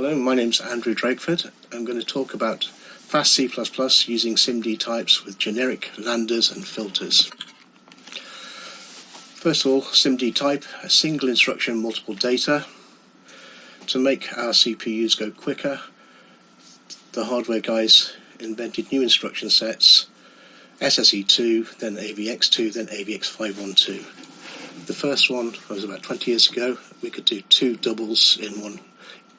Hello, my name's Andrew Drakeford. I'm going to talk about fast C++ using SIMD types with generic lambdas and filters. First of all, SIMD type, a single instruction, multiple data. To make our CPUs go quicker, the hardware guys invented new instruction sets, SSE2, then AVX2, then AVX512. The first one was about 20 years ago. We could do 2 doubles in one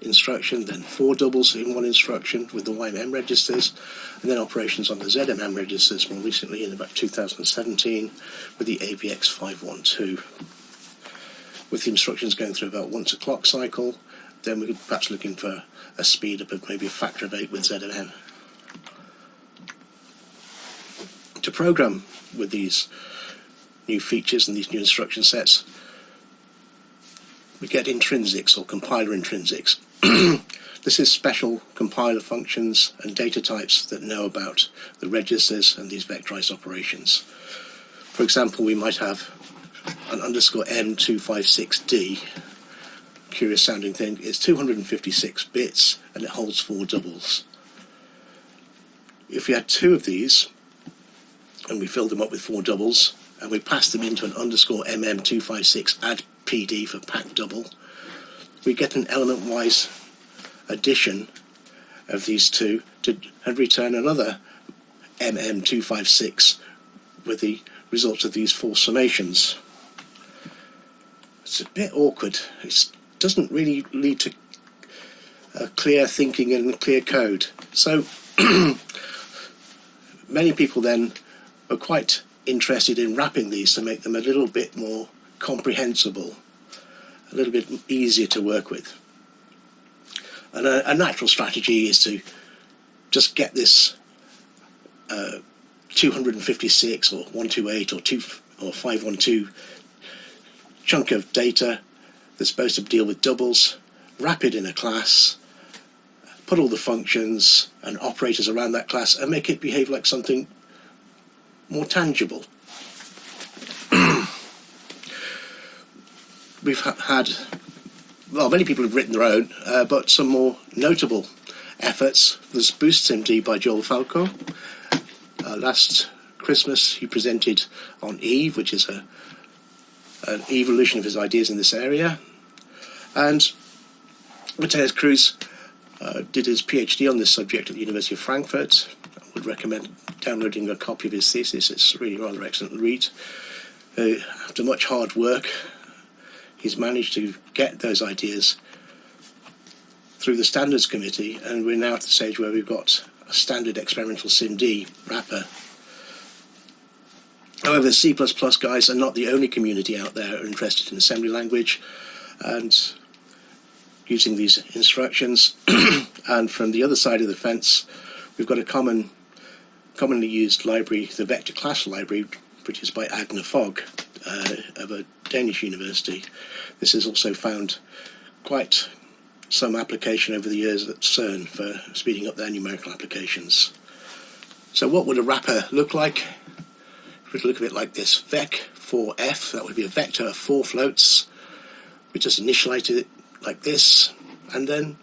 instruction, then 4 doubles in one instruction with the YMM registers, and then operations on the ZMM registers more recently in about 2017 with the AVX512. With the instructions going through about once a clock cycle, then we could perhaps looking for a speed up of maybe a factor of 8 with ZMM. To program with these new features and these new instruction sets, we get intrinsics or compiler intrinsics. This is special compiler functions and data types that know about the registers and these vectorized operations. For example, we might have an underscore M256D. Curious sounding thing. It's 256 bits and it holds 4 doubles. If we had 2 of these and we filled them up with 4 doubles and we passed them into an underscore MM256 add PD for pack double, we get an element-wise addition of these two and return another MM256 with the results of these 4 summations. It's a bit awkward. It doesn't really lead to clear thinking and clear code. So many people then are quite interested in wrapping these to make them a little bit more comprehensible, a little bit easier to work with. And a natural strategy is to just get this 256 or 128 or 512 chunk of data that's supposed to deal with doubles, wrap it in a class, put all the functions and operators around that class and make it behave like something more tangible. We've had, well, many people have written their own, but some more notable efforts. There's Boost SIMD by Joel Falco. Last Christmas he presented on Eve, which is an evolution of his ideas in this area. And Matthias Cruz did his PhD on this subject at the University of Frankfurt. I would recommend downloading a copy of his thesis. It's really rather excellent read. After much hard work, he's managed to get those ideas through the standards committee, and we're now at the stage where we've got a standard experimental SIMD wrapper. However, C++ guys are not the only community out there who are interested in assembly language and using these instructions. And from the other side of the fence, we've got a commonly used library, the vector class library, produced by Agner Fogg of a Danish university. This has also found quite some application over the years at CERN for speeding up their numerical applications. So what would a wrapper look like? It would look a bit like this. Vec4f, that would be a vector of 4 floats. We just initialize it like this, and then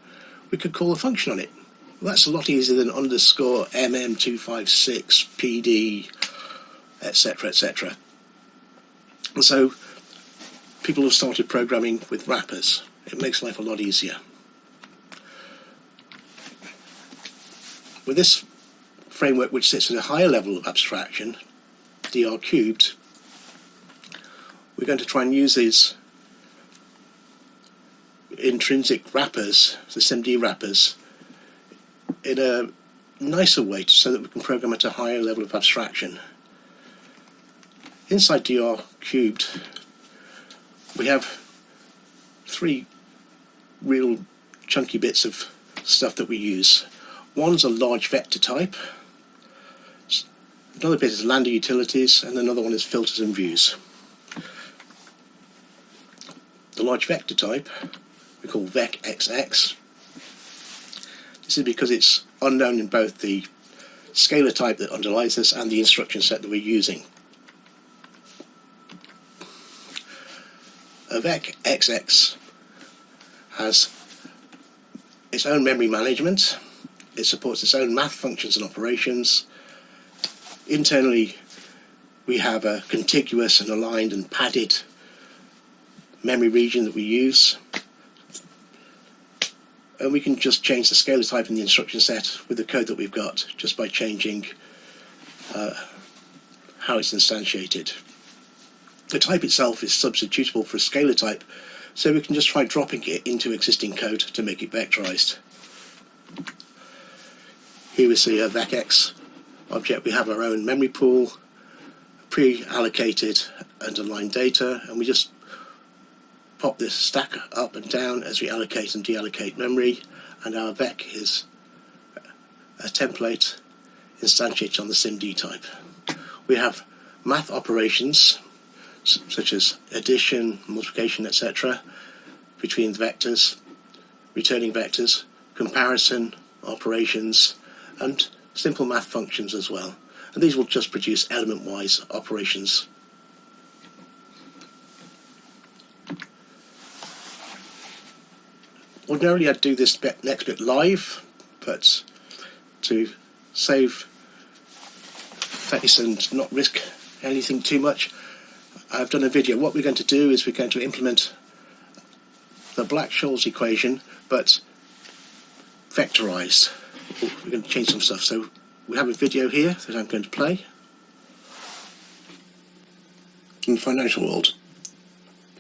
we could call a function on it. Well, that's a lot easier than underscore MM256 PD, etc., etc. And so people have started programming with wrappers. It makes life a lot easier. With this framework, which sits at a higher level of abstraction, dr cubed, we're going to try and use these intrinsic wrappers, the SIMD wrappers, in a nicer way so that we can program at a higher level of abstraction. Inside dr cubed, we have 3 real chunky bits of stuff that we use. One's a large vector type, another bit is lambda utilities, and another one is filters and views. The large vector type we call vecxx. This is because it's unknown in both the scalar type that underlies this and the instruction set that we're using. A vecxx has its own memory management. It supports its own math functions and operations. Internally, we have a contiguous and aligned and padded memory region that we use. And we can just change the scalar type in the instruction set with the code that we've got just by changing how it's instantiated. The type itself is substitutable for a scalar type, so we can just try dropping it into existing code to make it vectorized. Here we see a vecx object. We have our own memory pool, pre-allocated and aligned data, and we just pop this stack up and down as we allocate and deallocate memory, and our vec is a template instantiated on the SIMD type. We have math operations such as addition, multiplication, etc. between vectors, returning vectors, comparison operations, and simple math functions as well. And these will just produce element-wise operations. Ordinarily I'd do this next bit live, but to save face and not risk anything too much, I've done a video. What we're going to do is we're going to implement the Black-Scholes equation, but vectorized. We're going to change some stuff. So we have a video here that I'm going to play. In the financial world,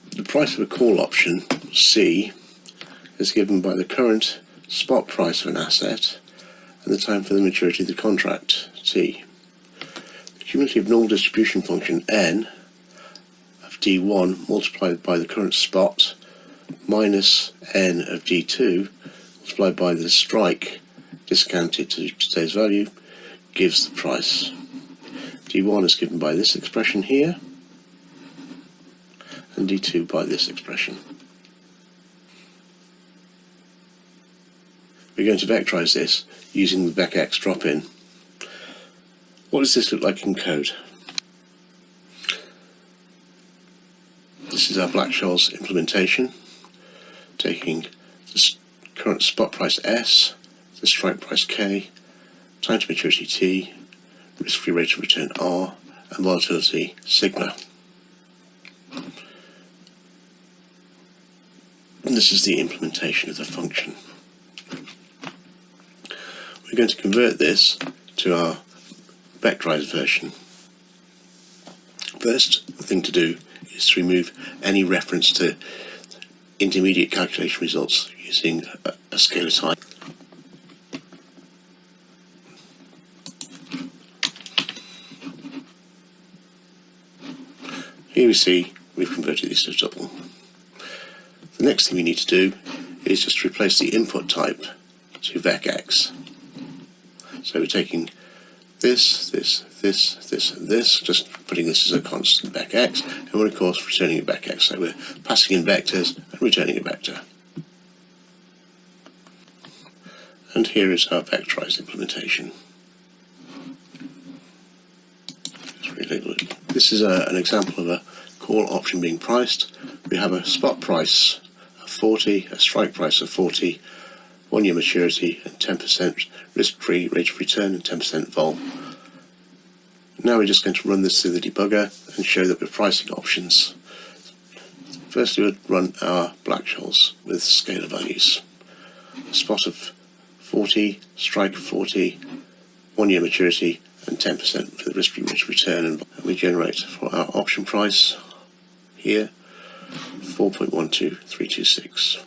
the price of a call option, C, is given by the current spot price of an asset and the time for the maturity of the contract, T. The cumulative normal distribution function, N, of D1 multiplied by the current spot minus N of D2 multiplied by the strike discounted to today's value gives the price. D1 is given by this expression here, and D2 by this expression. We're going to vectorize this using the vecx drop-in. What does this look like in code? This is our Black-Scholes implementation, taking the current spot price S, the strike price K, time to maturity T, risk-free rate of return R, and volatility sigma. And this is the implementation of the function. We're going to convert this to our vectorized version. First, the thing to do is to remove any reference to intermediate calculation results using a scalar type. Here we see we've converted these to double. The next thing we need to do is just replace the input type to vecx. So we're taking this, and this, just putting this as a constant vecx, and we're of course returning a vecx. So we're passing in vectors and returning a vector. And here is our vectorized implementation. Let's relabel it. This is an example of a call option being priced. We have a spot price of 40, a strike price of 40, 1 year maturity and 10% risk-free rate of return and 10% vol. Now we're just going to run this through the debugger and show that we're pricing options. Firstly, we'll run our Black-Scholes with scalar values. A spot of 40, strike of 40, 1 year maturity and 10% for the risk-free rate of return, and we generate for our option price here 4.12326.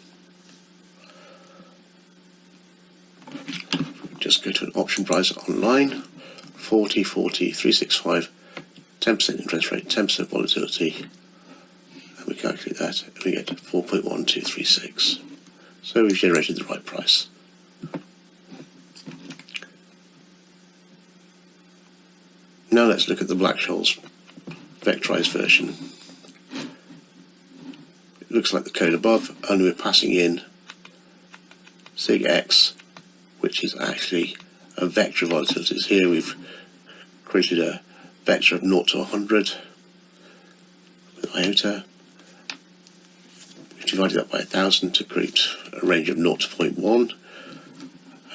Just go to an option price online, 40, 40, 365, 10% interest rate, 10% volatility, and we calculate that and we get 4.1236. So we've generated the right price. Now let's look at the Black-Scholes vectorized version. It looks like the code above, only we're passing in sig x, which is actually a vector of volatilities. Here we've created a vector of 0 to 100 with iota. We've divided that by 1000 to create a range of 0 to 0.1,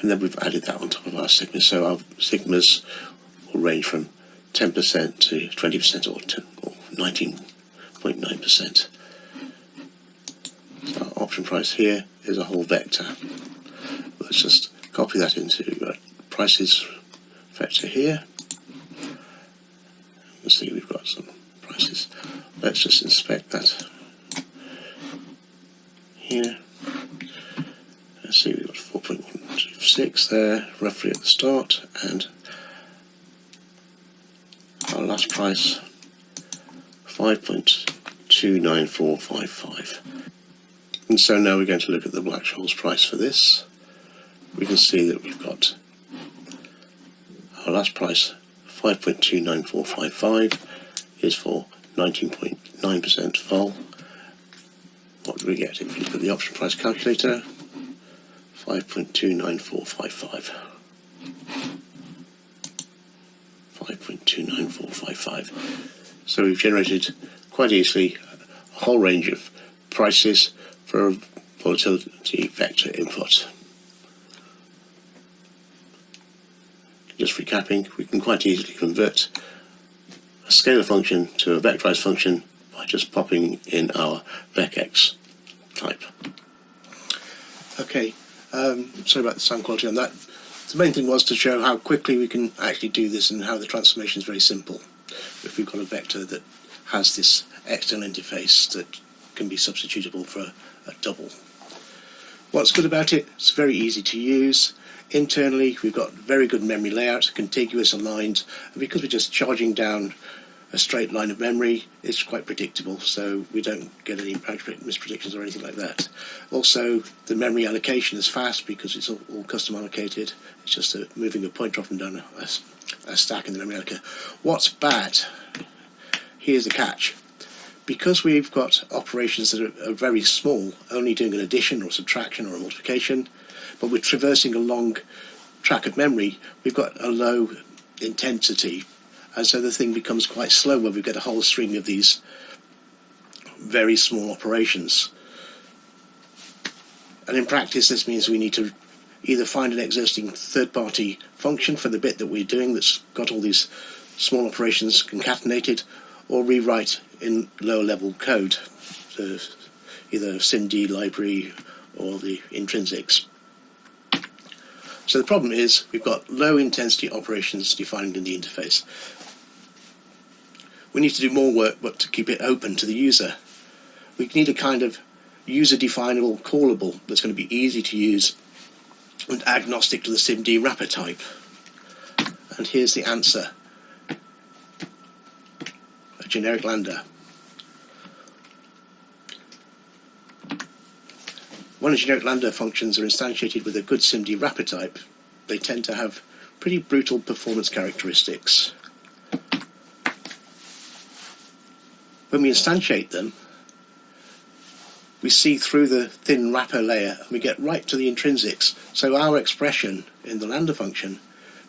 and then we've added that on top of our sigmas. So our sigmas will range from 10% to 20% or 19.9%. So our option price here is a whole vector. Let's just copy that into prices vector here. You can see we've got some prices. Let's just inspect that here. Let's see, we've got 4.126 there, roughly at the start, and our last price 5.29455. And so now we're going to look at the Black-Scholes price for this. We can see that we've got our last price 5.29455 is for 19.9% vol. What do we get if we look at the option price calculator? 5.29455. 5.29455. So we've generated quite easily a whole range of prices for a volatility vector input. Just recapping, we can quite easily convert a scalar function to a vectorized function by just popping in our vecx type. Okay, sorry about the sound quality on that. The main thing was to show how quickly we can actually do this and how the transformation is very simple. If we've got a vector that has this external interface that can be substitutable for a double. What's good about it? It's very easy to use. Internally, we've got very good memory layout, contiguous, aligned, and because we're just charging down a straight line of memory, it's quite predictable, so we don't get any mispredictions or anything like that. Also, the memory allocation is fast because it's all custom allocated. It's just moving a pointer up and down a stack in the memory allocator. What's bad? Here's the catch. Because we've got operations that are very small, only doing an addition or subtraction or a multiplication, but we're traversing a long track of memory, we've got a low intensity, and so the thing becomes quite slow when we get a whole string of these very small operations. And in practice, this means we need to either find an existing third-party function for the bit that we're doing that's got all these small operations concatenated, or rewrite in lower-level code, either SIMD library or the intrinsics. So the problem is we've got low-intensity operations defined in the interface. We need to do more work, but to keep it open to the user. We need a kind of user-definable callable that's going to be easy to use and agnostic to the SIMD wrapper type. And here's the answer. A generic lambda. When generic lambda functions are instantiated with a good SIMD wrapper type, they tend to have pretty brutal performance characteristics. When we instantiate them, we see through the thin wrapper layer and we get right to the intrinsics. So our expression in the lambda function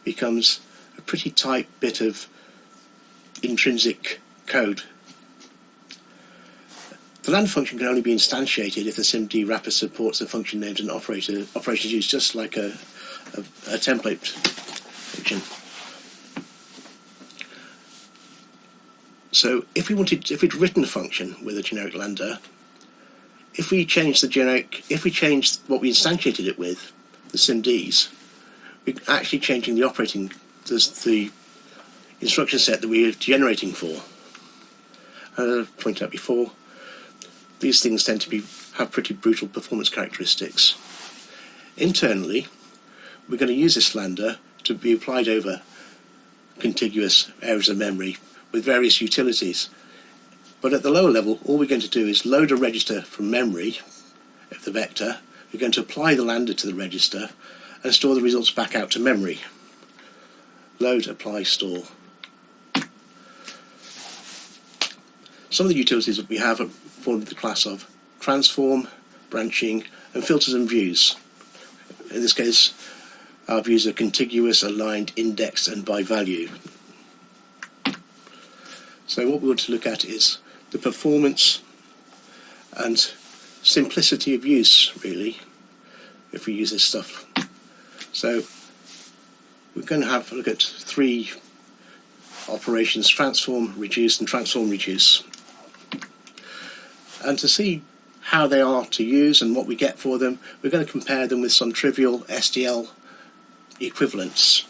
becomes a pretty tight bit of intrinsic code. The lambda function can only be instantiated if the SIMD wrapper supports the function names and operations used, just like a template function. So if we'd written a function with a generic lambda, if we change what we instantiated it with, the SIMDs, we're actually changing the the instruction set that we're generating for. As I pointed out before, these things tend to have pretty brutal performance characteristics. Internally, we're going to use this lambda to be applied over contiguous areas of memory with various utilities. But at the lower level, all we're going to do is load a register from memory of the vector. We're going to apply the lambda to the register and store the results back out to memory. Load, apply, store. Some of the utilities that we have fall into the class of transform, branching, and filters and views. In this case, our views are contiguous, aligned, indexed, and by value. So what we want to look at is the performance and simplicity of use, really, if we use this stuff. So we're going to have a look at three operations: transform, reduce, and transform, reduce. And to see how they are to use and what we get for them, we're going to compare them with some trivial STL equivalents.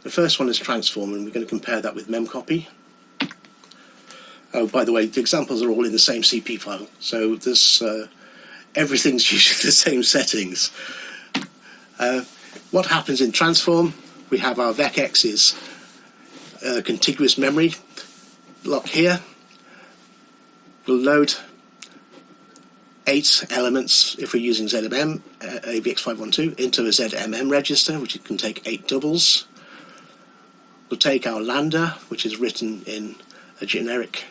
The first one is transform, and we're going to compare that with memcopy. Oh, by the way, the examples are all in the same CP file, so there's everything's usually the same settings. What happens in transform? We have our vecx's contiguous memory block here. We'll load 8 elements, if we're using ZMM, AVX512, into a ZMM register, which can take 8 doubles. We'll take our lambda, which is written in a generic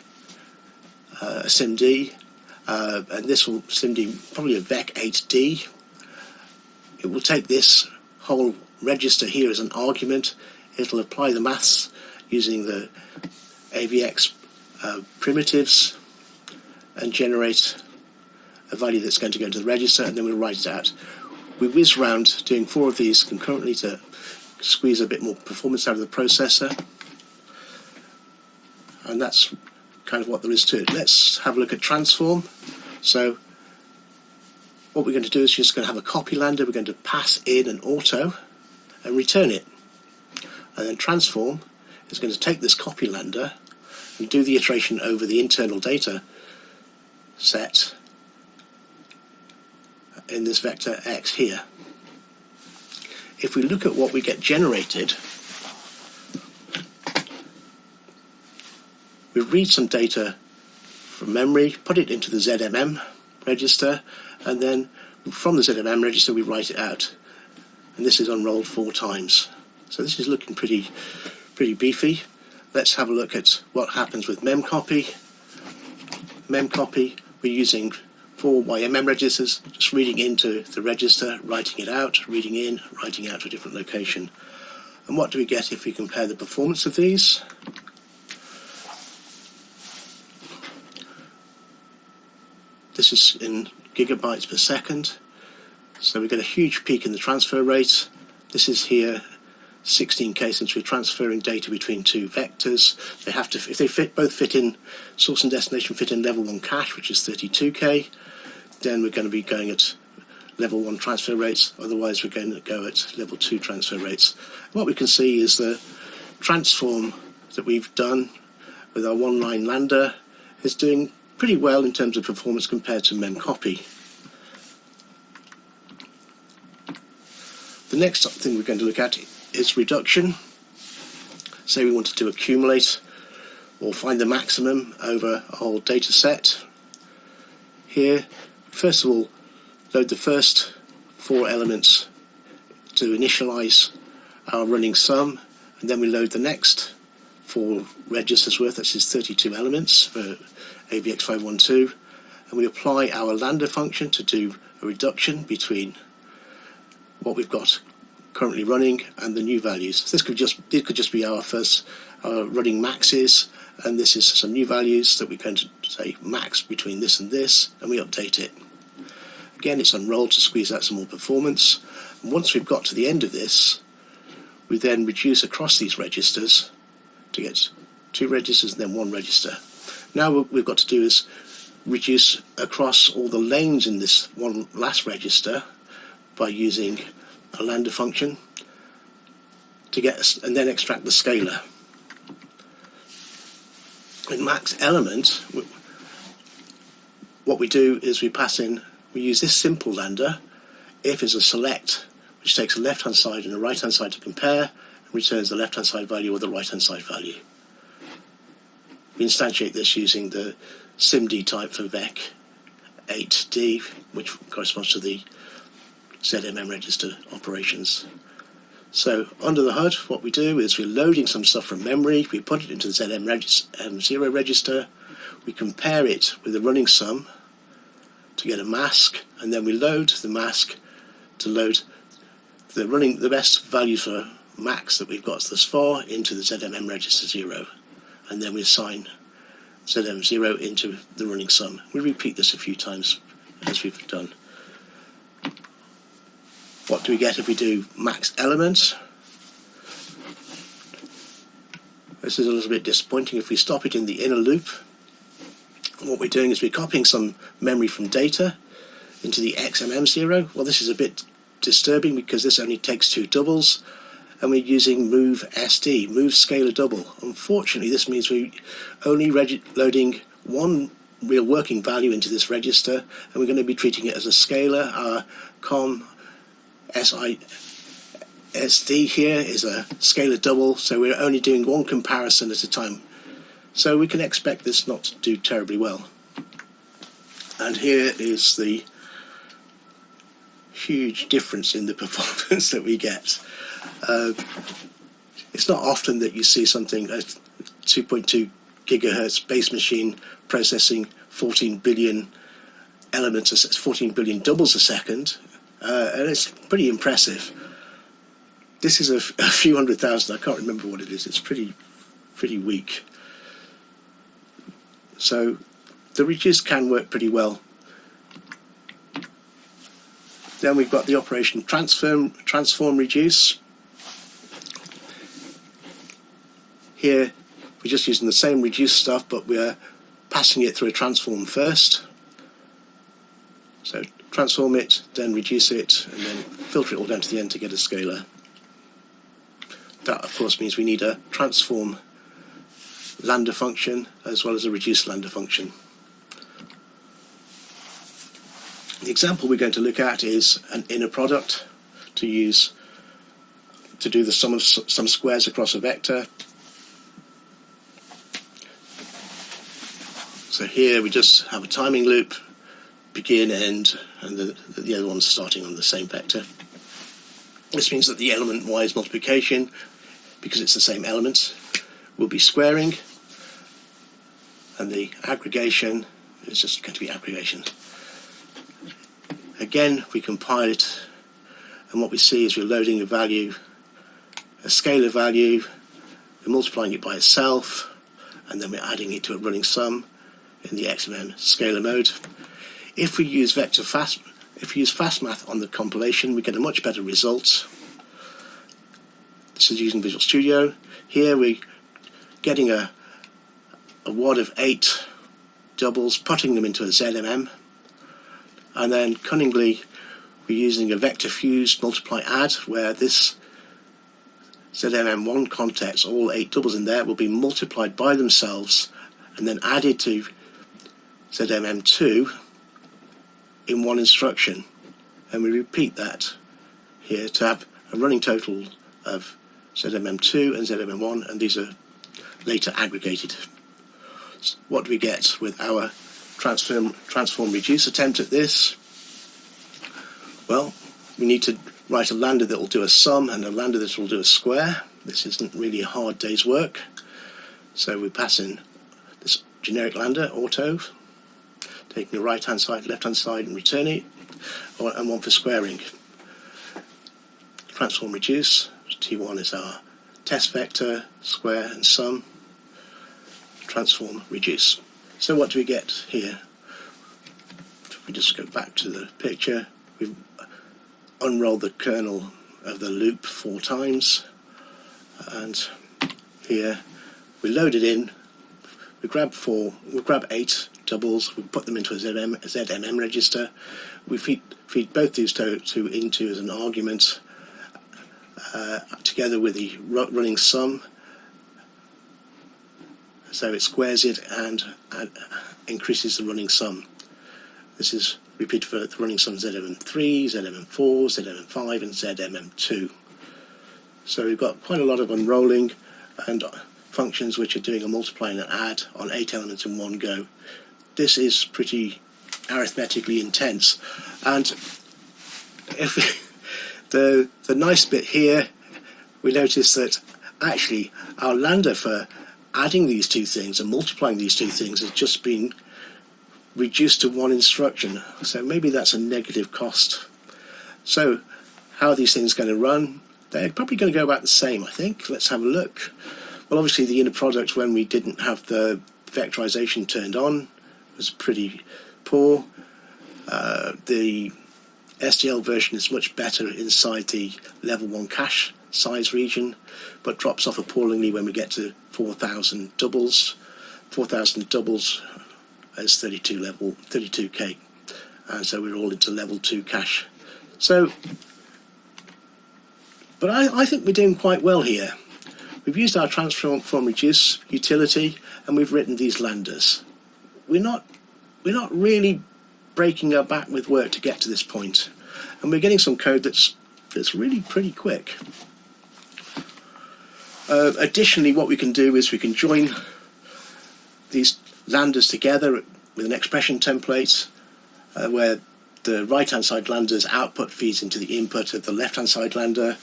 SIMD, and this will SIMD probably a vec8d. It will take this whole register here as an argument. It'll apply the maths using the AVX primitives and generate a value that's going to go into the register, and then we'll write it out. We whiz around doing 4 of these concurrently to squeeze a bit more performance out of the processor, and that's kind of what there is to it. Let's have a look at transform. So what we're going to do is just going to have a copy lambda. We're going to pass in an auto and return it, and then transform is going to take this copy lambda and do the iteration over the internal data set in this vector x here. If we look at what we get generated, we read some data from memory, put it into the ZMM register, and then from the ZMM register we write it out. And this is unrolled 4 times. So this is looking pretty beefy. Let's have a look at what happens with memcopy. Memcopy, we're using 4 YMM registers, just reading into the register, writing it out, reading in, writing out to a different location. And what do we get if we compare the performance of these? This is in gigabytes per second. So we get a huge peak in the transfer rate. This is here 16K, since we're transferring data between 2 vectors. They have to, if they both fit in, source and destination fit in level 1 cache, which is 32K, then we're going to be going at level 1 transfer rates. Otherwise, we're going to go at level 2 transfer rates. What we can see is the transform that we've done with our 1-line lambda is doing pretty well in terms of performance compared to memcopy. The next thing we're going to look at is reduction. Say we wanted to accumulate or find the maximum over a whole data set. Here, first of all, load the first 4 elements to initialize our running sum, and then we load the next 4 registers worth, that is 32 elements for AVX512, and we apply our lambda function to do a reduction between what we've got currently running and the new values. This could just be our first running maxes, and this is some new values that we're going to say max between this and this, and we update it. Again, it's unrolled to squeeze out some more performance. And once we've got to the end of this, we then reduce across these registers to get 2 registers and then 1 register. Now what we've got to do is reduce across all the lanes in this one last register by using a lambda function to get, and then extract the scalar. In max element, what we do is we pass in, we use this simple lambda. If is a select, which takes a left hand side and a right hand side to compare, and returns the left hand side value or the right hand side value. We instantiate this using the SIMD type for vec8d, which corresponds to the ZMM register operations. So under the hood, what we do is we're loading some stuff from memory, we put it into the ZM0 register, we compare it with the running sum to get a mask, and then we load the mask to load the best value for max that we've got thus far into the ZMM register 0, and then we assign ZM0 into the running sum. We repeat this a few times as we've done. What do we get if we do max element? This is a little bit disappointing. If we stop it in the inner loop, what we're doing is we're copying some memory from data into the XMM0. Well, this is a bit disturbing because this only takes 2 doubles, and we're using move SD, move scalar double. Unfortunately, this means we're only loading one real working value into this register, and we're going to be treating it as a scalar. Our COM SD here is a scalar double, so we're only doing one comparison at a time. So we can expect this not to do terribly well. And here is the huge difference in the performance that we get. It's not often that you see something, a 2.2 gigahertz base machine processing 14 billion elements, 14 billion doubles a second, and it's pretty impressive. This is a few 100,000. I can't remember what it is. It's pretty weak. So the reduce can work pretty well. Then we've got the operation transform reduce. Here we're just using the same reduce stuff, but we're passing it through a transform first. So transform it, then reduce it, and then filter it all down to the end to get a scalar. That, of course, means we need a transform lambda function as well as a reduce lambda function. The example we're going to look at is an inner product to use to do the sum of some squares across a vector. So here we just have a timing loop, begin, end, and the other one's starting on the same vector. This means that the element-wise multiplication, because it's the same elements, will be squaring, and the aggregation is just going to be aggregation. Again, we compile it, and what we see is we're loading a value, a scalar value, we're multiplying it by itself, and then we're adding it to a running sum in the XMM scalar mode. If we use fast math on the compilation, we get a much better result. This is using Visual Studio. Here we're getting a wad of 8 doubles, putting them into a ZMM, and then cunningly we're using a vector fuse multiply add, where this ZMM1 context, all 8 doubles in there, will be multiplied by themselves and then added to ZMM2 in one instruction, and we repeat that here to have a running total of ZMM2 and ZMM1, and these are later aggregated. So what do we get with our transform reduce attempt at this? Well, we need to write a lambda that will do a sum and a lambda that will do a square. This isn't really a hard day's work, so we pass in this generic lambda auto, taking the right hand side, left hand side, and return it, and one for squaring. Transform reduce, T1 is our test vector, square and sum, transform reduce. So what do we get here? If we just go back to the picture, we've unrolled the kernel of the loop 4 times, and here we load it in, we grab 8 doubles, we put them into a ZMM register, we feed both these two into as an argument, together with the running sum, so it squares it and increases the running sum. This is repeated for the running sum ZMM3, ZMM4, ZMM5 and ZMM2. So we've got quite a lot of unrolling and functions which are doing a multiply and an add on 8 elements in one go. This is pretty arithmetically intense, and if the nice bit here, we notice that actually our lambda for adding these two things and multiplying these two things has just been reduced to one instruction, so maybe that's a negative cost. So how are these things going to run? They're probably going to go about the same, I think. Let's have a look. Well, obviously the inner product, when we didn't have the vectorization turned on, was pretty poor. The STL version is much better inside the level 1 cache size region, but drops off appallingly when we get to 4,000 doubles. 4,000 doubles is 32K, and so we're all into level 2 cache. So, but I think we're doing quite well here. We've used our transform reduce utility, and we've written these lambdas. We're not really breaking our back with work to get to this point, and we're getting some code that's really pretty quick. Additionally, what we can do is we can join these lambdas together with an expression template where the right-hand side lambda's output feeds into the input of the left-hand side lambda,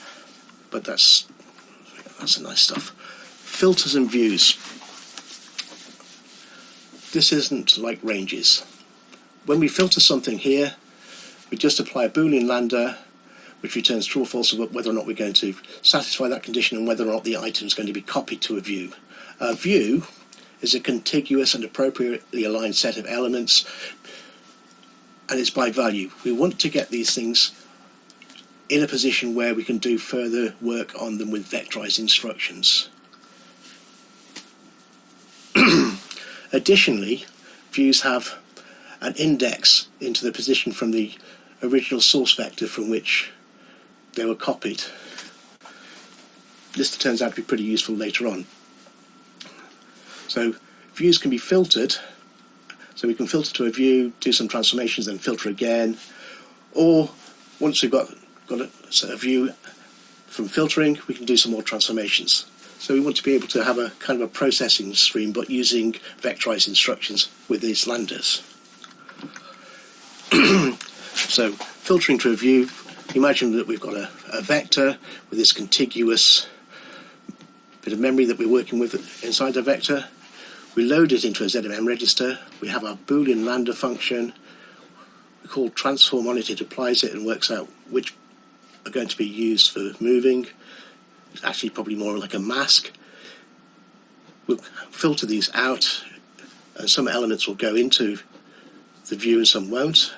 but that's a nice stuff. Filters and views. This isn't like ranges. When we filter something here, we just apply a Boolean lambda, which returns true or false about whether or not we're going to satisfy that condition and whether or not the item is going to be copied to a view. A view is a contiguous and appropriately aligned set of elements, and it's by value. We want to get these things in a position where we can do further work on them with vectorized instructions. Additionally, views have an index into the position from the original source vector from which they were copied. This turns out to be pretty useful later on. So views can be filtered, so we can filter to a view, do some transformations, then filter again, or once we've got a view from filtering, we can do some more transformations. So we want to be able to have a kind of a processing stream, but using vectorized instructions with these lambdas. So filtering to a view, imagine that we've got a vector with this contiguous bit of memory that we're working with inside the vector. We load it into a ZMM register. We have our Boolean lambda function. We call transform on it. It applies it and works out which are going to be used for moving. It's actually probably more like a mask. We'll filter these out, and some elements will go into the view and some won't.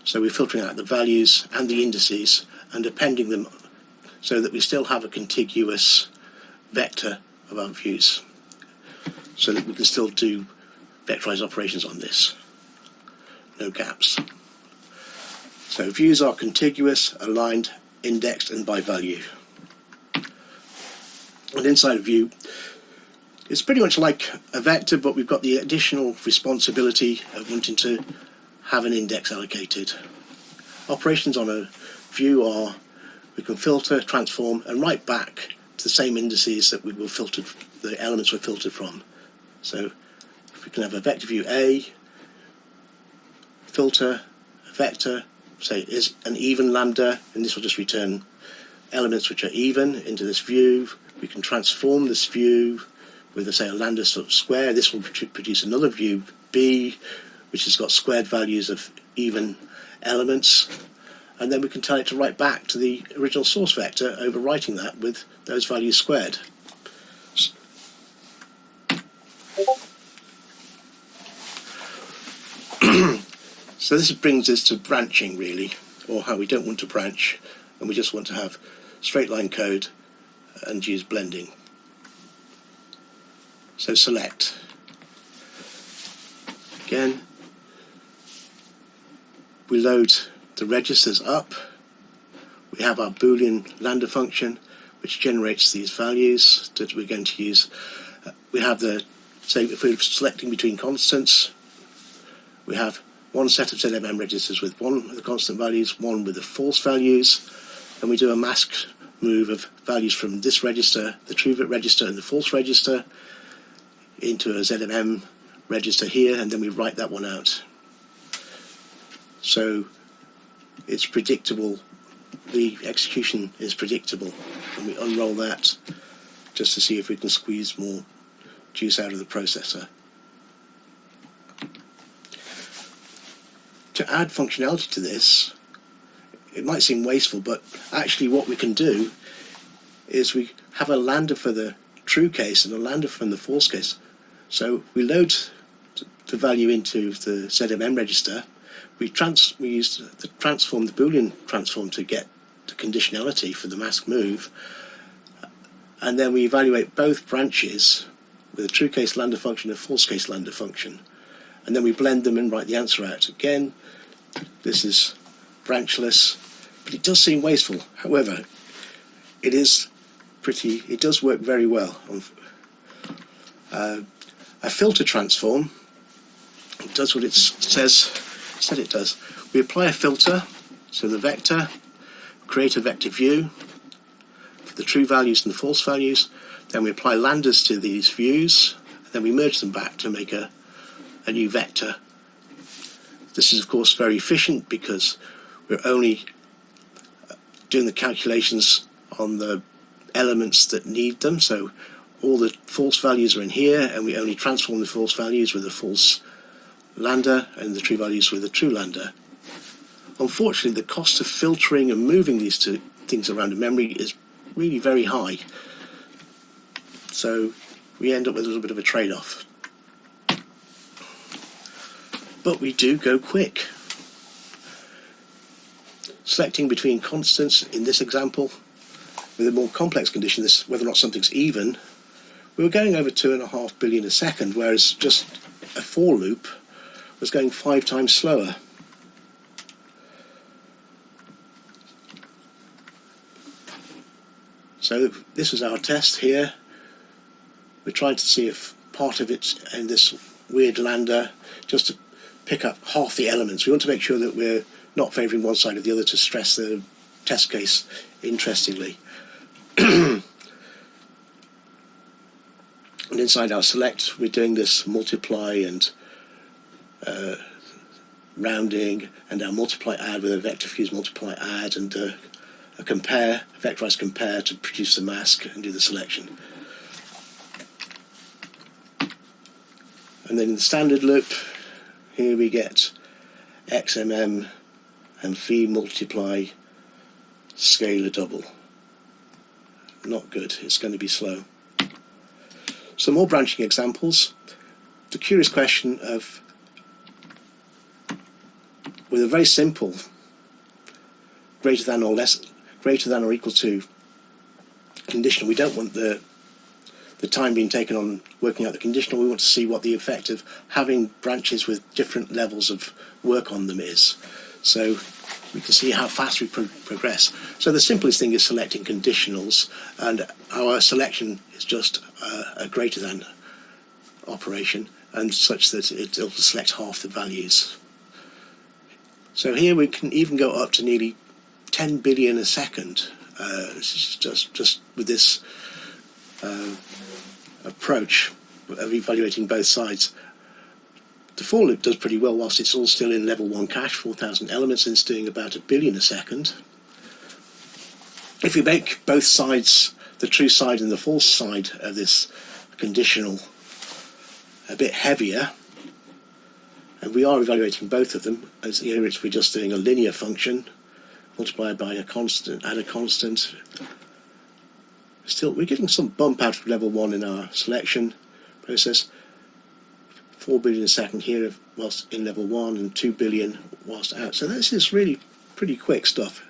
So we're filtering out the values and the indices and appending them so that we still have a contiguous vector of our views, so that we can still do vectorized operations on this. No gaps. So views are contiguous, aligned, indexed, and by value. And inside a view, it's pretty much like a vector, but we've got the additional responsibility of wanting to have an index allocated. Operations on a view are, we can filter, transform, and write back to the same indices that we were filtered, the elements were filtered from. So if we can have a vector view A, filter, a vector, say is an even lambda, and this will just return elements which are even into this view. We can transform this view with, say, a lambda sort of square. This will produce another view B, which has got squared values of even elements, and then we can tell it to write back to the original source vector, overwriting that with those values squared. So this brings us to branching, really, or how we don't want to branch, and we just want to have straight line code and use blending. So select. Again, we load the registers up. We have our Boolean lambda function, which generates these values that we're going to use. We have the, say, if we're selecting between constants, we have one set of ZMM registers with one with the constant values, one with the false values, and we do a mask move of values from this register, the true bit register and the false register, into a ZMM register here, and then we write that one out. So it's predictable, the execution is predictable, and we unroll that just to see if we can squeeze more juice out of the processor. To add functionality to this, it might seem wasteful, but actually what we can do is we have a lambda for the true case and a lambda from the false case. So we load the value into the ZMM register, we used to transform the Boolean transform to get the conditionality for the mask move, and then we evaluate both branches with a true case lambda function and a false case lambda function, and then we blend them and write the answer out. Again, this is branchless, but it does seem wasteful. However, it does work very well. A filter transform does what it said it does. We apply a filter to the vector, create a vector view for the true values and the false values, then we apply lambdas to these views, and then we merge them back to make a new vector. This is of course very efficient because we're only doing the calculations on the elements that need them, so all the false values are in here, and we only transform the false values with a false lambda and the true values with a true lambda. Unfortunately, the cost of filtering and moving these two things around in memory is really very high, so we end up with a little bit of a trade-off. But we do go quick. Selecting between constants in this example, with a more complex condition, this whether or not something's even, we were going over 2.5 billion a second, whereas just a for loop was going 5 times slower. So this was our test here. We tried to see if part of it in this weird lambda, just to pick up half the elements. We want to make sure that we're not favouring one side or the other to stress the test case interestingly. And inside our select, we're doing this multiply and rounding, and our multiply add with a vector fuse multiply add, and a compare, a vectorized compare to produce the mask and do the selection. And then in the standard loop, here we get XMM and phi multiply scalar double. Not good, it's going to be slow. Some more branching examples. The curious question of, with a very simple greater than or equal to conditional, we don't want the time being taken on working out the conditional. We want to see what the effect of having branches with different levels of work on them is. So we can see how fast we progress. So the simplest thing is selecting conditionals, and our selection is just a greater than operation, and such that it'll select half the values. So here we can even go up to nearly 10 billion a second. This is just with this approach of evaluating both sides. The for loop does pretty well whilst it's all still in level 1 cache, 4,000 elements, and it's doing about 1 billion a second. If we make both sides, the true side and the false side of this conditional, a bit heavier, and we are evaluating both of them, as here we're just doing a linear function multiplied by a constant, add a constant. Still, we're getting some bump out of level 1 in our selection process. 4 billion a second here whilst in level 1, and 2 billion whilst out. So this is really pretty quick stuff.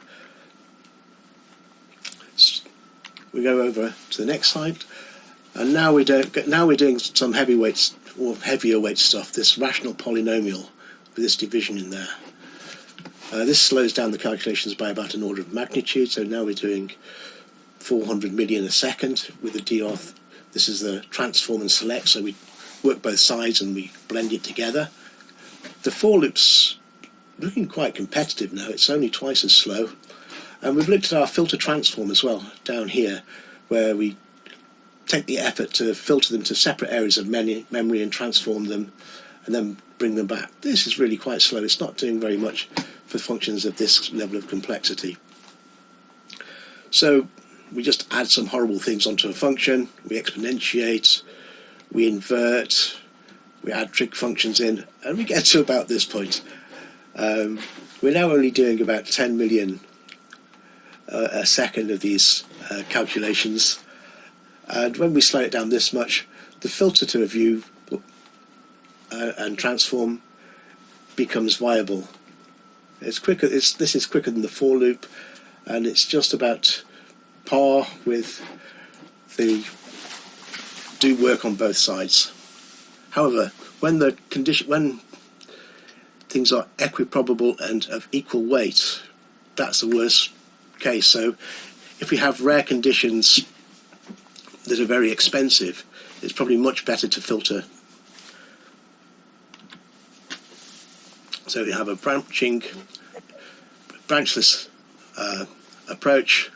We go over to the next slide, and now we're doing some heavyweights or heavier weight stuff. This rational polynomial with this division in there. This slows down the calculations by about an order of magnitude. So now we're doing 400 million a second with the DOF. This is the transform and select. So we work both sides and we blend it together. The for loop's looking quite competitive now. It's only twice as slow. And we've looked at our filter transform as well down here, where we take the effort to filter them to separate areas of memory and transform them and then bring them back. This is really quite slow. It's not doing very much for functions of this level of complexity. So we just add some horrible things onto a function, we exponentiate, we invert, we add trig functions in, and we get to about this point. We're now only doing about 10 million a second of these calculations, and when we slow it down this much, the filter to a view and transform becomes viable. It's quicker. This is quicker than the for loop, and it's just about par with the do work on both sides. However, when things are equiprobable and of equal weight, that's the worst case. So if we have rare conditions that are very expensive, it's probably much better to filter. So we have a branchless approach.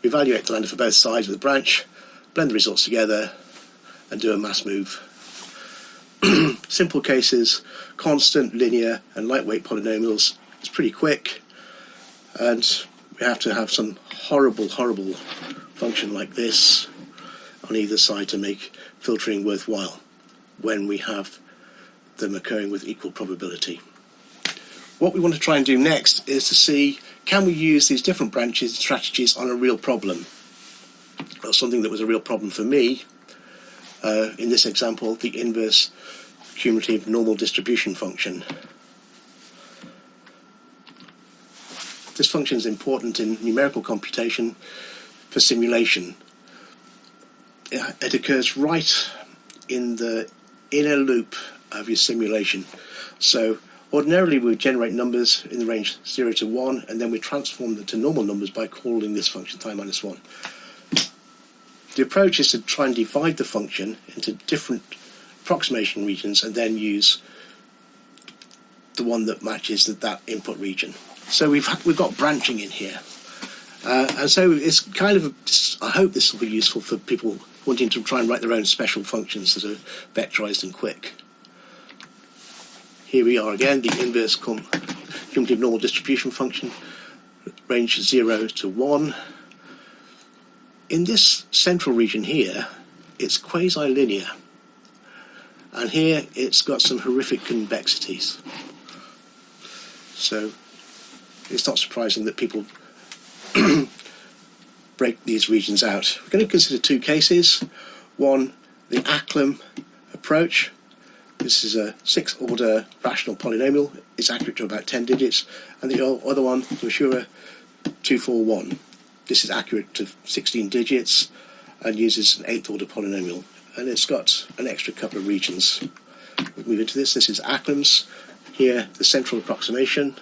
We evaluate the lambda for both sides of the branch, blend the results together, and do a mass move. Simple cases, constant, linear, and lightweight polynomials. It's pretty quick, and we have to have some horrible function like this on either side to make filtering worthwhile when we have them occurring with equal probability. What we want to try and do next is to see, can we use these different branches strategies on a real problem? Well, something that was a real problem for me, in this example, the inverse cumulative normal distribution function. This function is important in numerical computation for simulation. It occurs right in the inner loop of your simulation. So ordinarily we would generate numbers in the range 0 to 1, and then we transform them to normal numbers by calling this function time minus 1. The approach is to try and divide the function into different approximation regions and then use the one that matches that input region. So we've got branching in here, and so it's kind of I hope this will be useful for people wanting to try and write their own special functions that are vectorized and quick. Here we are again, the inverse cumulative normal distribution function, range 0 to 1. In this central region here, it's quasi-linear, and here it's got some horrific convexities. So it's not surprising that people break these regions out. We're going to consider two cases. One, the Acklem approach. This is a 6th-order rational polynomial. It's accurate to about 10 digits. And the other one, the Ashura 241. This is accurate to 16 digits and uses an 8th-order polynomial. And it's got an extra couple of regions. We'll move into this. This is Acklem's. Here, the central approximation.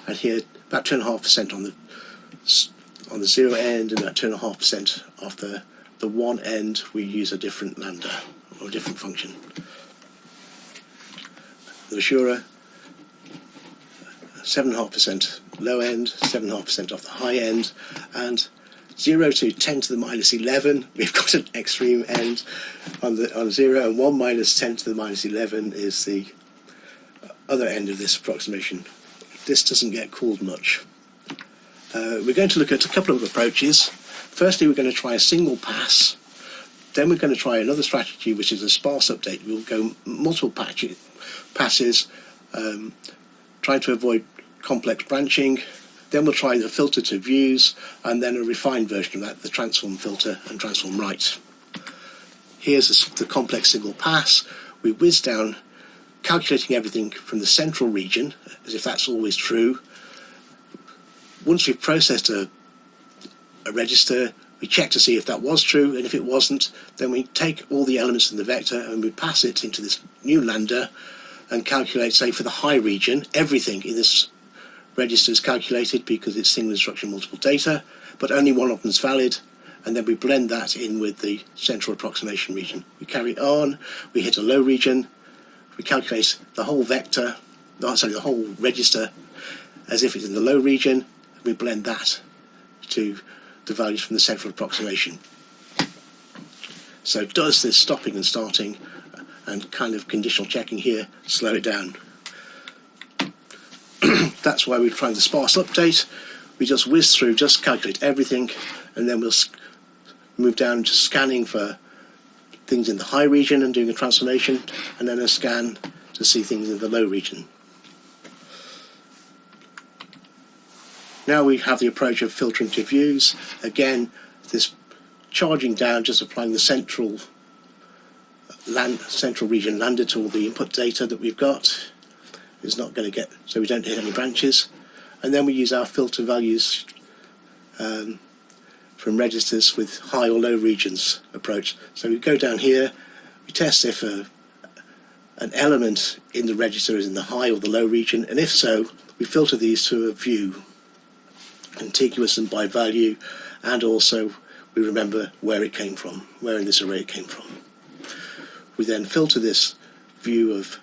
And here, about 2.5% on the 0 end, and about 2.5% off the 1 end. We use a different lambda or a different function. The Ashura, 7.5% low end, 7.5% off the high end, and 0 to 10 to the minus 11, we've got an extreme end on 0, and 1 minus 10 to the minus 11 is the other end of this approximation. This doesn't get called much. We're going to look at a couple of approaches. Firstly, we're going to try a single pass. Then we're going to try another strategy, which is a sparse update. We'll go multiple passes, trying to avoid complex branching. Then we'll try the filter to views, and then a refined version of that, the transform filter and transform right. Here's the complex single pass. We whiz down, calculating everything from the central region, as if that's always true. Once we've processed a register, we check to see if that was true, and if it wasn't, then we take all the elements in the vector and we pass it into this new lambda and calculate, say, for the high region, everything in this register is calculated because it's single instruction multiple data, but only one of them is valid, and then we blend that in with the central approximation region. We carry on, we hit a low region, we calculate the whole vector, the whole register as if it's in the low region, and we blend that to the values from the central approximation. So does this stopping and starting and kind of conditional checking here slow it down? That's why we're trying the sparse update. We just whiz through, just calculate everything, and then we'll move down to scanning for things in the high region and doing a transformation, and then a scan to see things in the low region. Now we have the approach of filtering to views. Again, this charging down, just applying the central region lambda to all the input data that we've got is not going to get, so we don't hit any branches. and then we use our filter values from registers with high or low regions approach. So we go down here, we test if an element in the register is in the high or the low region, and if so, we filter these to a view, contiguous and by value, and also we remember where it came from, where in this array it came from. We then filter this view of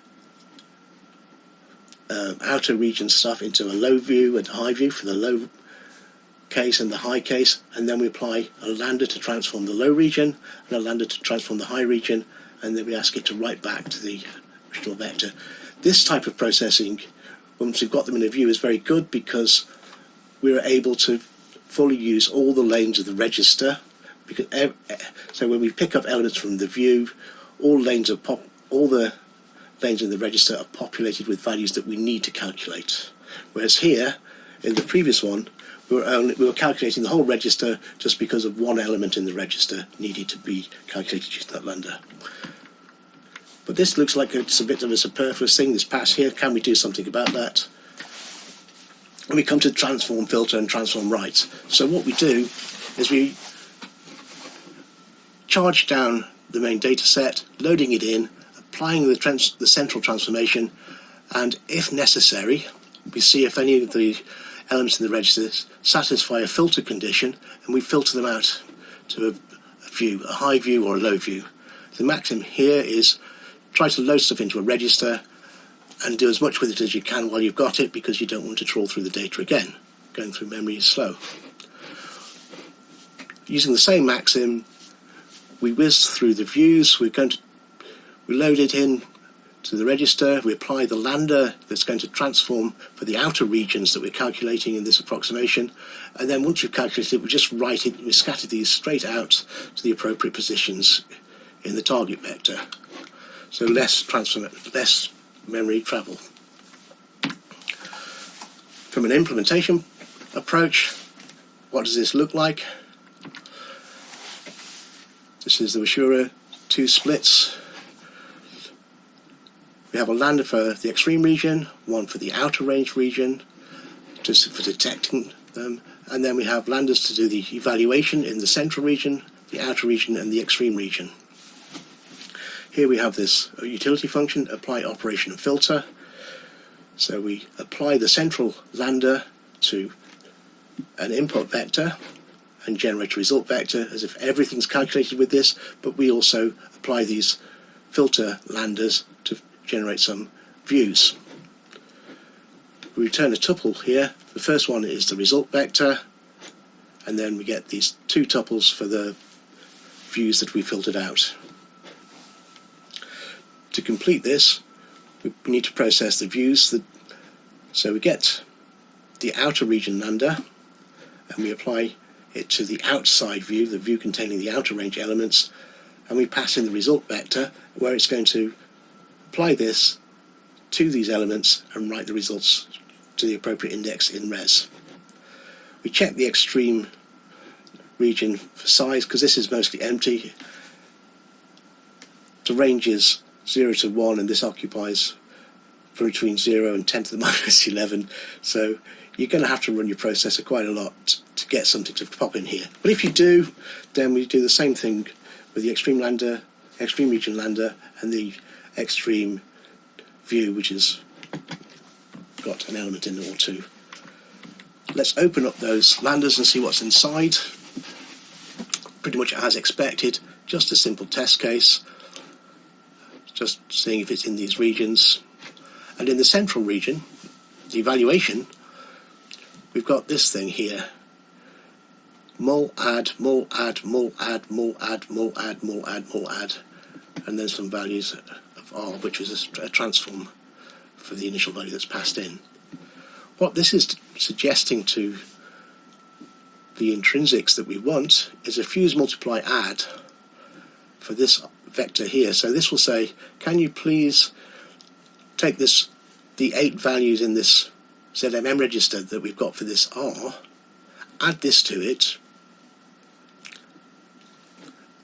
outer region stuff into a low view and a high view for the low case and the high case, and then we apply a lambda to transform the low region and a lambda to transform the high region, and then we ask it to write back to the original vector. This type of processing, once we've got them in a view, is very good because we're able to fully use all the lanes of the register. Because so when we pick up elements from the view, all the lanes in the register are populated with values that we need to calculate. Whereas here, in the previous one, we were calculating the whole register just because of one element in the register needed to be calculated using that lambda. But this looks like it's a bit of a superfluous thing, this pass here. Can we do something about that? And we come to transform filter and transform right. So what we do is we charge down the main data set, loading it in, applying the central transformation, and if necessary, we see if any of the elements in the registers satisfy a filter condition, and we filter them out to a view, a high view or a low view. The maxim here is try to load stuff into a register and do as much with it as you can while you've got it, because you don't want to trawl through the data again. Going through memory is slow. Using the same maxim, we whiz through the views. We load it in to the register, we apply the lambda that's going to transform for the outer regions that we're calculating in this approximation, and then once you've calculated it, we just write it, we scatter these straight out to the appropriate positions in the target vector. So less memory travel. From an implementation approach, what does this look like? This is the Wishura 2 splits. We have a lambda for the extreme region, one for the outer range region, just for detecting them, and then we have lambdas to do the evaluation in the central region, the outer region, and the extreme region. Here we have this utility function, apply operation and filter. So we apply the central lambda to an input vector and generate a result vector as if everything's calculated with this, but we also apply these filter lambdas to generate some views. We return a tuple here. The first one is the result vector, and then we get these two tuples for the views that we filtered out. To complete this, we need to process the views. So we get the outer region lambda, and we apply it to the outside view, the view containing the outer range elements, and we pass in the result vector, where it's going to apply this to these elements and write the results to the appropriate index in res. We check the extreme region for size, because this is mostly empty. The range is 0 to 1, and this occupies between 0 and 10 to the minus 11. So you're going to have to run your processor quite a lot to get something to pop in here. But if you do, then we do the same thing with the extreme region lambda, and the extreme view, which has got an element in it or two. Let's open up those lambdas and see what's inside. Pretty much as expected, just a simple test case, just seeing if it's in these regions. And in the central region, the evaluation, we've got this thing here: mul add, mul add, mul add, mul add, mul add, mul add, mul add, and then some values of R, which was a transform for the initial value that's passed in. What this is suggesting to the intrinsics that we want is a fuse multiply add for this vector here. So this will say, can you please take this, the 8 values in this ZMM register that we've got for this R, add this to it,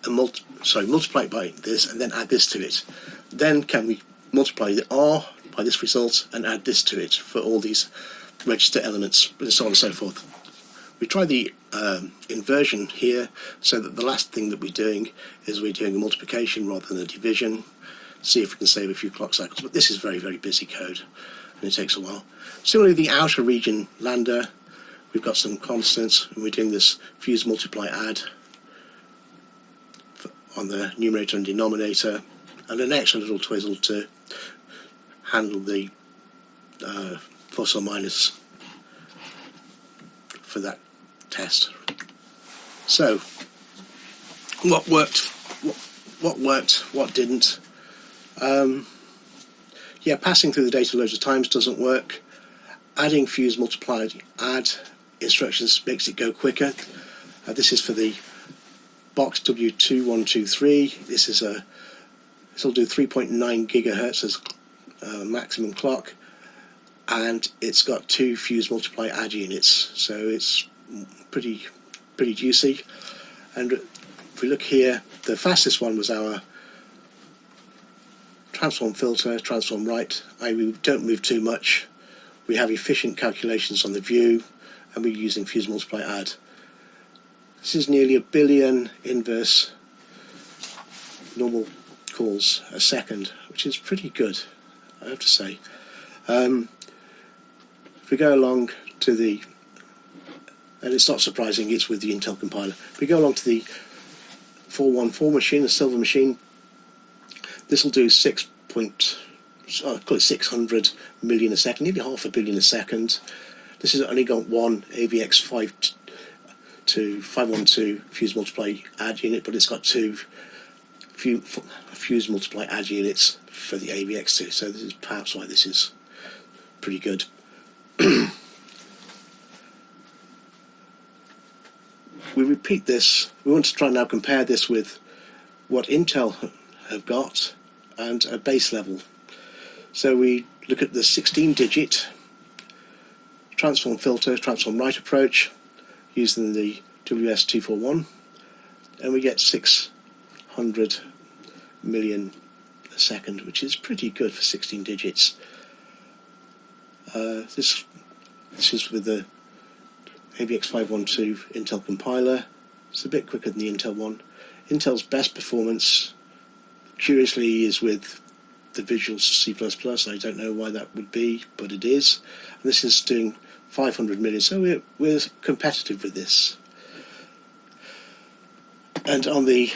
and multiply it by this, and then add this to it. Then can we multiply the R by this result and add this to it for all these register elements, and so on and so forth. We try the inversion here, so that the last thing that we're doing is we're doing a multiplication rather than a division. See if we can save a few clock cycles, but this is very, very busy code, and it takes a while. Similarly, the outer region, lambda, we've got some constants, and we're doing this fuse, multiply, add on the numerator and denominator, and an extra little twizzle to handle the plus or minus for that test. So, what worked? What worked? What didn't? Yeah, passing through the data loads of times doesn't work. Adding fuse, multiply, add instructions makes it go quicker. This is for the box W2123. This will do 3.9 gigahertz as maximum clock, and it's got 2 fuse, multiply, add units, so it's pretty juicy. And if we look here, the fastest one was our transform filter, transform right. We don't move too much. We have efficient calculations on the view, and we're using fuse, multiply, add. This is nearly 1 billion inverse normal calls a second, which is pretty good, I have to say. If we go along to the, and it's not surprising, it's with the Intel compiler. If we go along to the 414 machine, the silver machine, this will do 600 million a second, nearly 500 million a second. This has only got one AVX 512 fuse, multiply, add unit, but it's got 2 fuse, multiply, add units for the AVX2, so this is perhaps why this is pretty good. We repeat this. We want to try and now compare this with what Intel have got and a base level. So we look at the 16-digit transform filter, transform right approach using the WS241, and we get 600 million a second, which is pretty good for 16 digits. This is with the AVX512 Intel compiler. It's a bit quicker than the Intel one. Intel's best performance, curiously, is with the Visual C++. I don't know why that would be, but it is. And this is doing 500 million, so we're competitive with this. And on the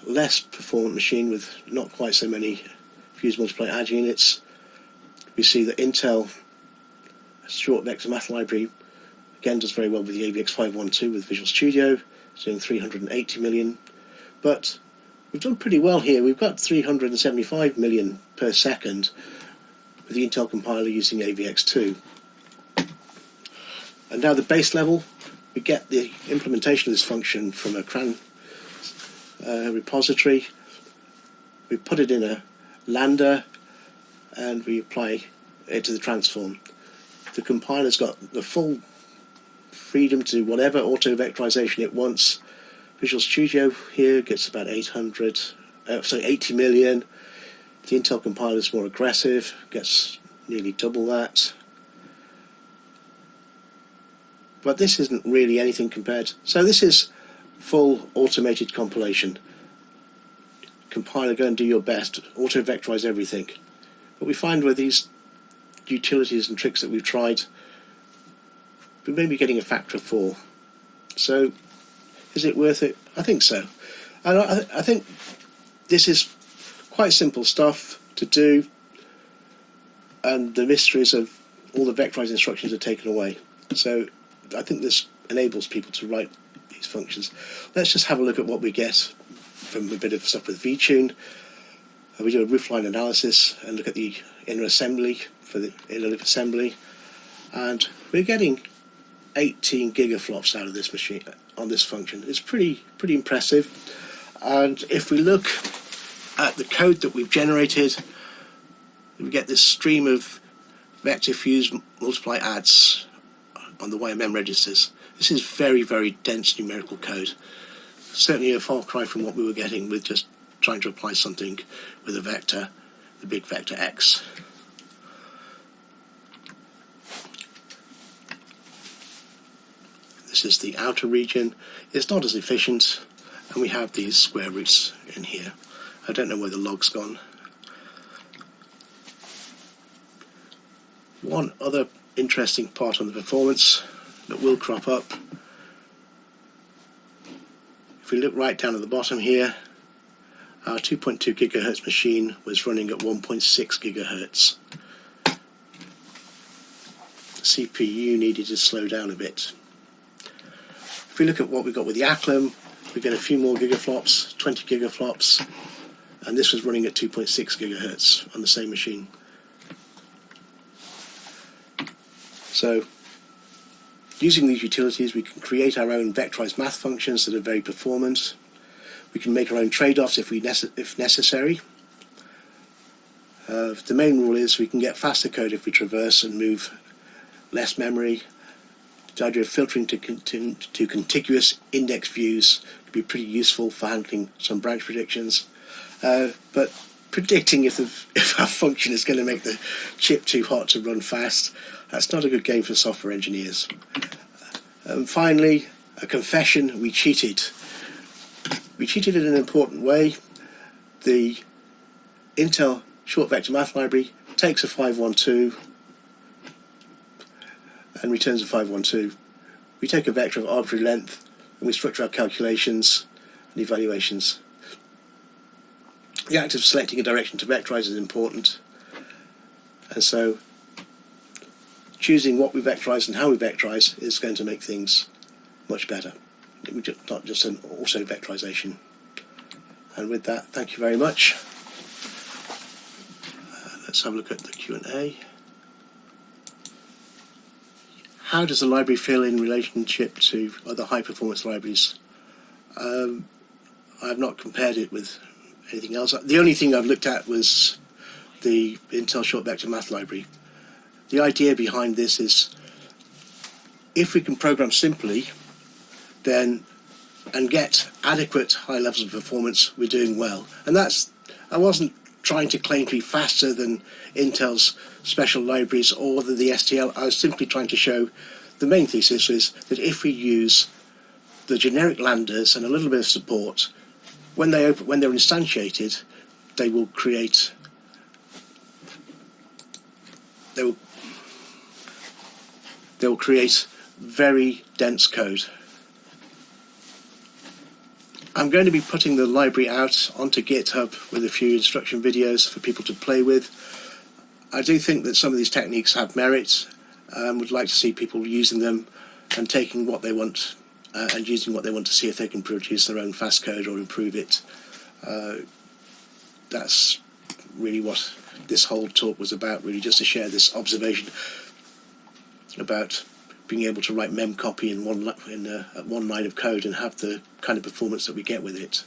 less performant machine with not quite so many fuse, multiply, add units, we see that Intel short vector math library again does very well with the AVX512 with Visual Studio. It's doing 380 million, but we've done pretty well here. We've got 375 million per second with the Intel compiler using AVX2. And now the base level, we get the implementation of this function from a CRAN repository. We put it in a lambda and we apply it to the transform. The compiler's got the full freedom to do whatever auto-vectorization it wants. Visual Studio here gets about 80 million. The Intel compiler is more aggressive, gets nearly double that. But this isn't really anything compared. So this is full automated compilation. Compiler, go and do your best, auto-vectorize everything. But we find with these utilities and tricks that we've tried, we may be getting a factor of 4. So is it worth it? I think so. And I think this is quite simple stuff to do, and the mysteries of all the vectorized instructions are taken away. So I think this enables people to write these functions. Let's just have a look at what we get from a bit of stuff with VTune. We do a roofline analysis and look at the inner assembly for the inner lip assembly, and we're getting 18 gigaflops out of this machine on this function. It's pretty impressive. And if we look at the code that we've generated, we get this stream of vector fuse multiply adds on the YMM registers. This is very, very dense numerical code. Certainly a far cry from what we were getting with just trying to apply something with a vector, the big vector X. is the outer region. It's not as efficient, and we have these square roots in here. I don't know where the log's gone. One other interesting part on the performance that will crop up, if we look right down at the bottom here, our 2.2 gigahertz machine was running at 1.6 gigahertz. The CPU needed to slow down a bit. If we look at what we got with the Acklem, we get a few more gigaflops, 20 gigaflops, and this was running at 2.6 gigahertz on the same machine. So, using these utilities, we can create our own vectorized math functions that are very performant. We can make our own trade-offs if necessary. The main rule is we can get faster code if we traverse and move less memory. The idea of filtering to contiguous index views could be pretty useful for handling some branch predictions. But predicting if our function is going to make the chip too hot to run fast, that's not a good game for software engineers. And finally, a confession: we cheated. We cheated in an important way. The Intel short vector math library takes a 512 and returns a 512. We take a vector of arbitrary length and we structure our calculations and evaluations. The act of selecting a direction to vectorize is important, and so choosing what we vectorize and how we vectorize is going to make things much better. Not just an auto vectorization. And with that, thank you very much. Let's have a look at the Q&A. How does the library feel in relationship to other high-performance libraries? I've not compared it with anything else. The only thing I've looked at was the Intel short vector math library. The idea behind this is, if we can program simply, then and get adequate high levels of performance, we're doing well. And I wasn't trying to claim to be faster than Intel's special libraries or than the STL. I was simply trying to show the main thesis is that if we use the generic lambdas and a little bit of support, when they're instantiated, they will create very dense code. I'm going to be putting the library out onto GitHub with a few instruction videos for people to play with. I do think that some of these techniques have merit, and would like to see people using them and taking what they want and using what they want to see if they can produce their own fast code or improve it. That's really what this whole talk was about, really, just to share this observation about being able to write memcopy in one line of code and have the kind of performance that we get with it.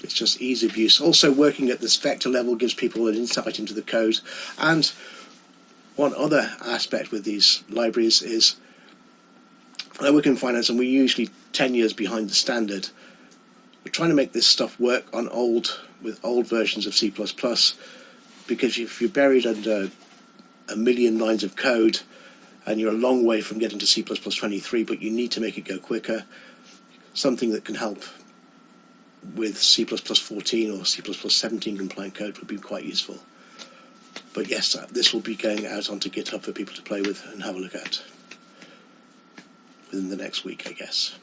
It's just ease of use. Also, working at this vector level gives people an insight into the code. And one other aspect with these libraries is, I work in finance and we're usually 10 years behind the standard. We're trying to make this stuff work on old versions of C++, because if you're buried under a million lines of code and you're a long way from getting to C++ 23, but you need to make it go quicker, something that can help with C++ 14 or C++ 17 compliant code would be quite useful. But yes, this will be going out onto GitHub for people to play with and have a look at within the next week, I guess.